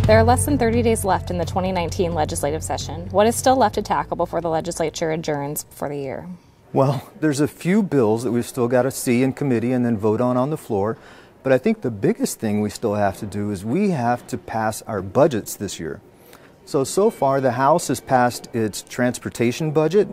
There are less than 30 days left in the 2019 legislative session. What is still left to tackle before the legislature adjourns for the year? Well, there's a few bills that we've still got to see in committee and then vote on the floor. But I think the biggest thing we still have to do is we have to pass our budgets this year. So far the House has passed its transportation budget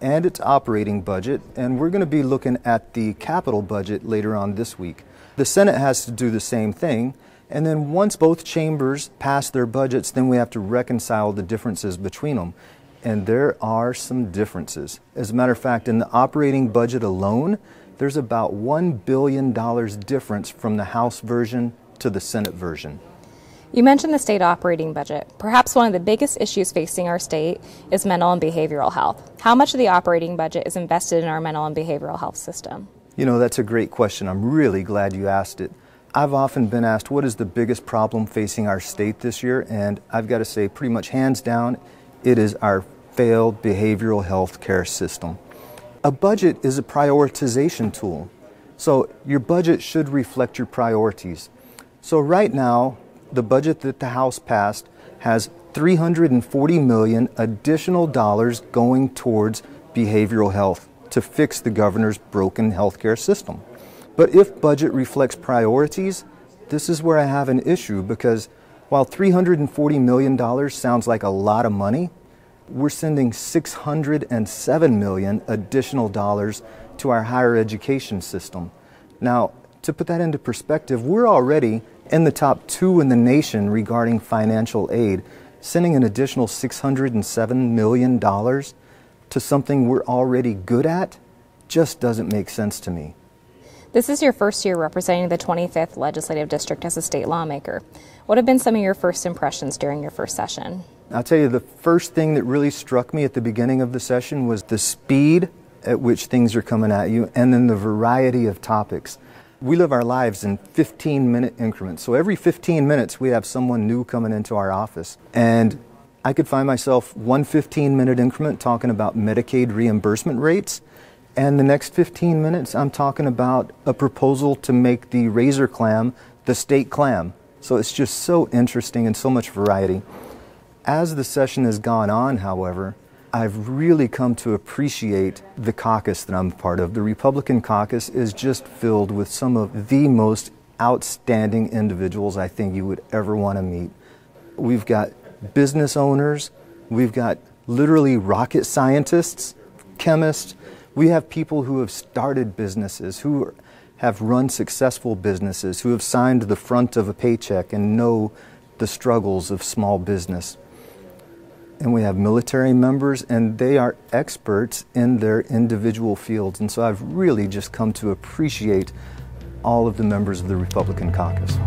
and its operating budget, and we're going to be looking at the capital budget later on this week. The Senate has to do the same thing, and then once both chambers pass their budgets, then we have to reconcile the differences between them. And there are some differences. As a matter of fact, in the operating budget alone, there's about $1 billion difference from the House version to the Senate version. You mentioned the state operating budget. Perhaps one of the biggest issues facing our state is mental and behavioral health. How much of the operating budget is invested in our mental and behavioral health system? You know, that's a great question. I'm really glad you asked it. I've often been asked, what is the biggest problem facing our state this year? And I've got to say, pretty much hands down, it is our failed behavioral health care system. A budget is a prioritization tool. So your budget should reflect your priorities. So right now, the budget that the House passed has $340 million additional dollars going towards behavioral health to fix the governor's broken healthcare system. But if budget reflects priorities, this is where I have an issue, because while $340 million sounds like a lot of money, we're sending $607 million additional dollars to our higher education system. Now, to put that into perspective, we're already in the top 2 in the nation regarding financial aid. Sending an additional $607 million to something we're already good at just doesn't make sense to me. This is your first year representing the 25th Legislative District as a state lawmaker. What have been some of your first impressions during your first session? I'll tell you, the first thing that really struck me at the beginning of the session was the speed at which things are coming at you, and then the variety of topics. We live our lives in 15-minute increments. So every 15 minutes we have someone new coming into our office. And I could find myself one 15-minute increment talking about Medicaid reimbursement rates, and the next 15 minutes I'm talking about a proposal to make the razor clam the state clam. So it's just so interesting and so much variety. As the session has gone on, however, I've really come to appreciate the caucus that I'm a part of. The Republican caucus is just filled with some of the most outstanding individuals I think you would ever want to meet. We've got business owners, we've got literally rocket scientists, chemists, we have people who have started businesses, who have run successful businesses, who have signed the front of a paycheck and know the struggles of small business. And we have military members, and they are experts in their individual fields. And so I've really just come to appreciate all of the members of the Republican caucus.